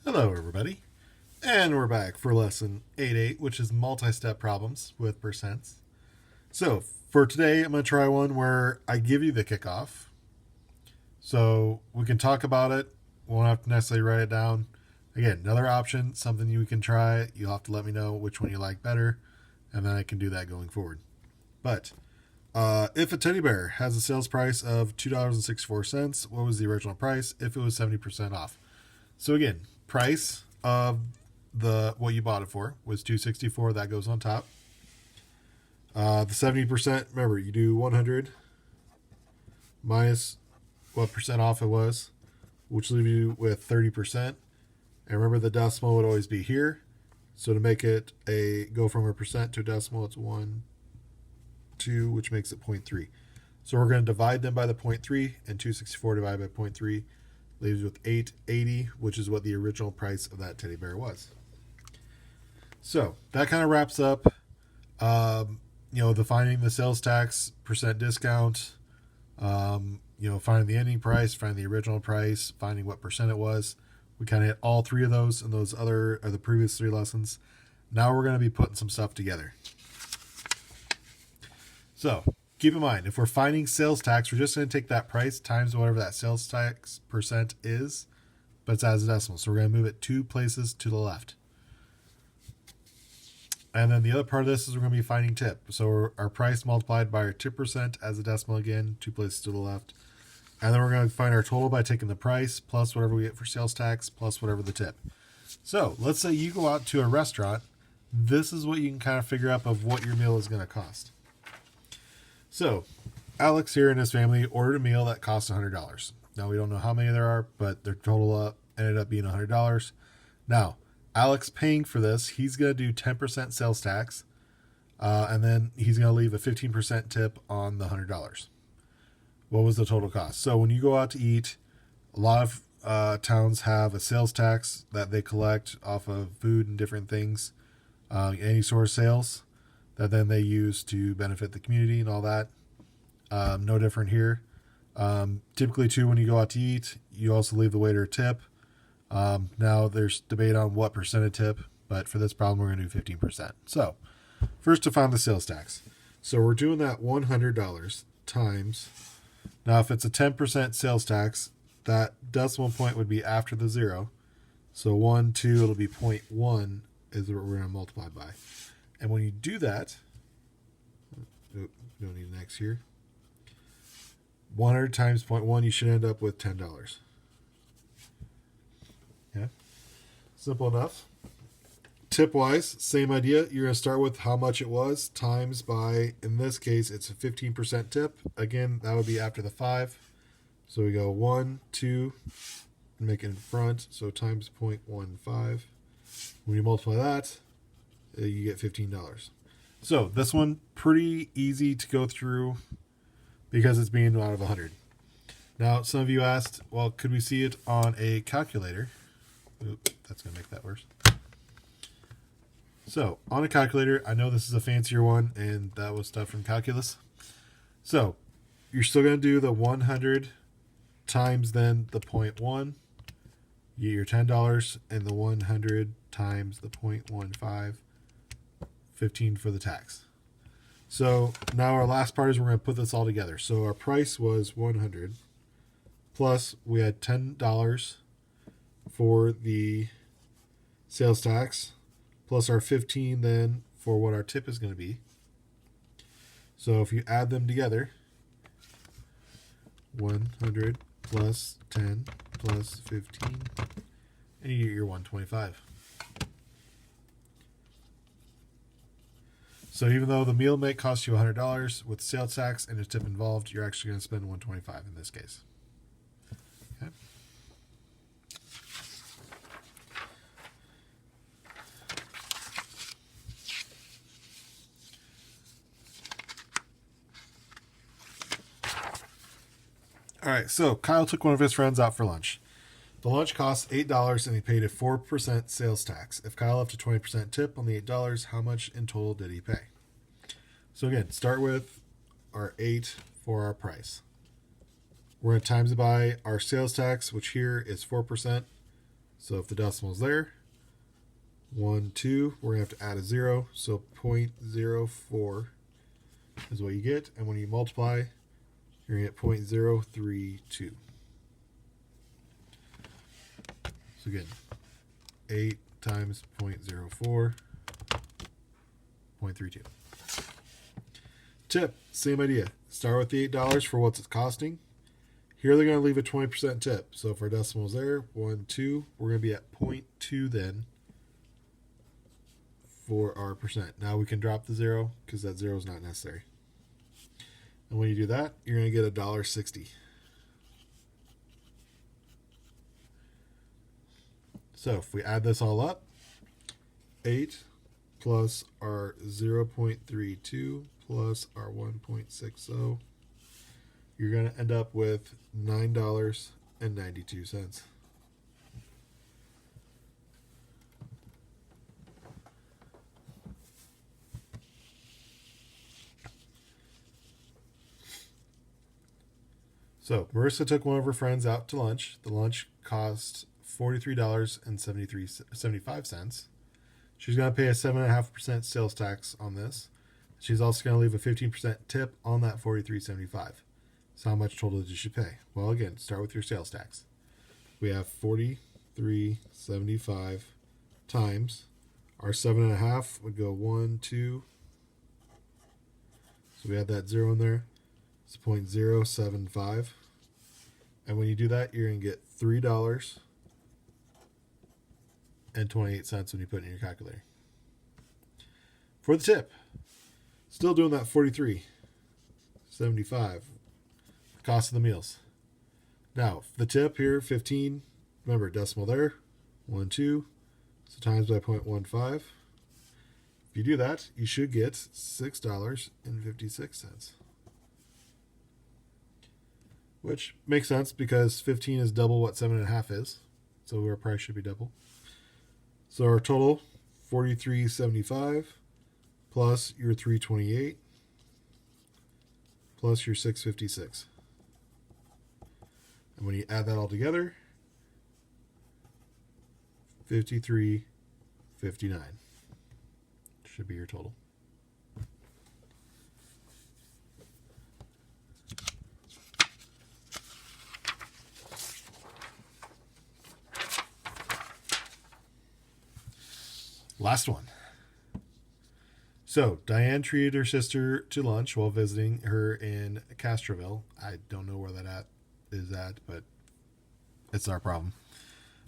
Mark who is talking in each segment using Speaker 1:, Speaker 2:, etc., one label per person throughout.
Speaker 1: Hello, everybody, and we're back for lesson 8.8, which is multi-step problems with percents. So for today, I'm going to try one where I give you the kickoff, so we can talk about it. We won't have to necessarily write it down. Again, another option, something you can try. You'll have to let me know which one you like better, and then I can do that going forward. But if a teddy bear has a sales price of $2.64, what was the original price if it was 70% off? So again, price of the what you bought it for was $2.64. That goes on top. The 70%. Remember, you do 100 minus what percent off it was, which leaves you with 30%. And remember, the decimal would always be here. So to make it go from a percent to a decimal, it's 1, 2, which makes it 0.3. So we're going to divide them by the 0.3, and 264 divided by 0.3 leaves with 880, which is what the original price of that teddy bear was. So that kind of wraps up, the finding the sales tax, percent discount, finding the ending price, finding the original price, finding what percent it was. We kind of hit all three of those in those other or the previous three lessons. Now we're going to be putting some stuff together. So keep in mind, if we're finding sales tax, we're just going to take that price times whatever that sales tax percent is, but it's as a decimal. So we're going to move it 2 places to the left. And then the other part of this is we're going to be finding tip. So our price multiplied by our tip percent as a decimal again, 2 places to the left. And then we're going to find our total by taking the price plus whatever we get for sales tax plus whatever the tip. So let's say you go out to a restaurant. This is what you can kind of figure out of what your meal is going to cost. So Alex here and his family ordered a meal that cost $100. Now we don't know how many there are, but their total ended up being $100. Now, Alex paying for this, he's going to do 10% sales tax, and then he's going to leave a 15% tip on the $100. What was the total cost? So when you go out to eat, a lot of towns have a sales tax that they collect off of food and different things, any sort of sales that then they use to benefit the community and all that. No different here. Typically, too, when you go out to eat, you also leave the waiter a tip. Now, there's debate on what percent of tip, but for this problem, we're going to do 15%. So, first to find the sales tax. So, we're doing that $100 times. Now, if it's a 10% sales tax, that decimal point would be after the 0. So, 1, 2, it'll be 0.1 is what we're going to multiply by. And when you do that, don't need an X here. 100 times 0.1, you should end up with $10. Yeah, simple enough. Tip-wise, same idea. You're going to start with how much it was times by, in this case, it's a 15% tip. Again, that would be after the 5. So we go 1, 2, make it in front, so times 0.15. When you multiply that, you get $15. So this one, pretty easy to go through because it's being out of 100. Now, some of you asked, well, could we see it on a calculator? Oop, that's going to make that worse. So, on a calculator, I know this is a fancier one, and that was stuff from calculus. So, you're still going to do the 100 times then the 0.1. You get your $10, and the 100 times the 0.15. 15 for the tax. So now our last part is we're going to put this all together. So our price was 100 plus we had $10 for the sales tax plus our 15 then for what our tip is going to be. So if you add them together, 100 plus 10 plus 15, and you get your 125. So even though the meal may cost you $100 with sales tax and a tip involved, you're actually going to spend $125 in this case. Okay. All right, so Kyle took one of his friends out for lunch. The lunch cost $8 and he paid a 4% sales tax. If Kyle left a 20% tip on the $8, how much in total did he pay? So again, start with our 8 for our price. We're going to times it by our sales tax, which here is 4%. So if the decimal is there, 1, 2, we're going to have to add a 0. So 0.04 is what you get. And when you multiply, you're going to get 0.032. So again, 8 times 0.04, 0.32. Tip, same idea. Start with the $8 for what it's costing. Here they're going to leave a 20% tip. So if our decimal is there, 1, 2, we're going to be at 0.2 then for our percent. Now we can drop the 0 because that 0 is not necessary. And when you do that, you're going to get $1.60. So if we add this all up, 8 plus our 0.32 plus our 1.60, you're going to end up with $9.92. So Marissa took one of her friends out to lunch. The lunch cost $43.75. She's going to pay a 7.5% sales tax on this. She's also going to leave a 15% tip on that $43.75. So how much total did she pay? Well, again, start with your sales tax. We have $43.75 times our 7.5 would go 1, 2. So we add that 0 in there. It's 0.075. And when you do that, you're going to get $3.28 when you put it in your calculator. For the tip, still doing that $43.75. Cost of the meals. Now, the tip here, 15. Remember, decimal there, 1, 2. So times by 0.15. If you do that, you should get $6.56. Which makes sense because 15 is double what 7.5 is. So our price should be double. So our total, $43.75 plus your $3.28 plus your $6.56. And when you add that all together, $53.59 should be your total. Last one. So Diane treated her sister to lunch while visiting her in Castroville. I don't know where that is at, but it's our problem.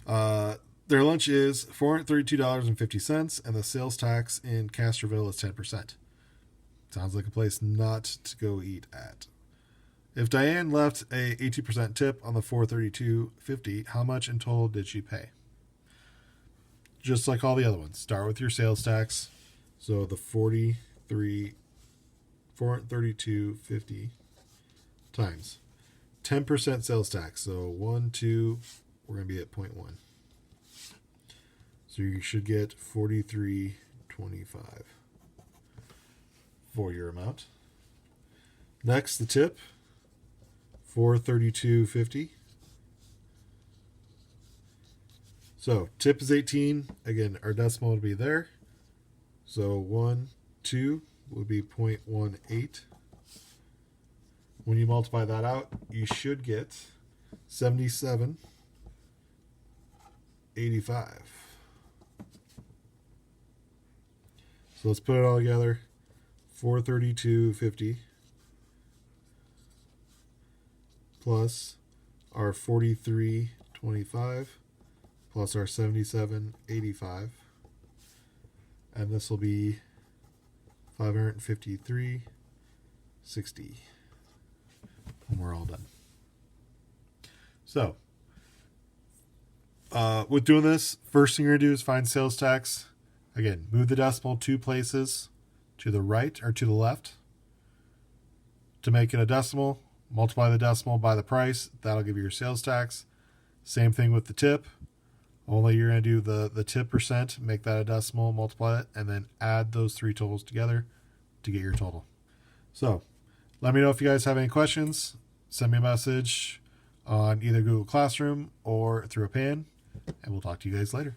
Speaker 1: Their lunch is $432.50, and the sales tax in Castroville is 10%. Sounds like a place not to go eat at. If Diane left a 18% tip on the $432.50, how much in total did she pay? Just like all the other ones, start with your sales tax. So the $432.50 times 10% sales tax. So 1, 2, we're going to be at 0.1. So you should get $43.25 for your amount. Next, the tip, $432.50. So tip is 18. Again, our decimal would be there. So 1, 2 would be 0.18. When you multiply that out, you should get 77.85. So let's put it all together. $432.50 plus our $43.25 plus our $77.85. And this will be $553.60 when we're all done. So, with doing this, first thing you're going to do is find sales tax. Again, move the decimal 2 places to the right or to the left. To make it a decimal, multiply the decimal by the price. That'll give you your sales tax. Same thing with the tip. Only you're going to do the tip percent, make that a decimal, multiply it, and then add those 3 totals together to get your total. So let me know if you guys have any questions. Send me a message on either Google Classroom or through a pan. And we'll talk to you guys later.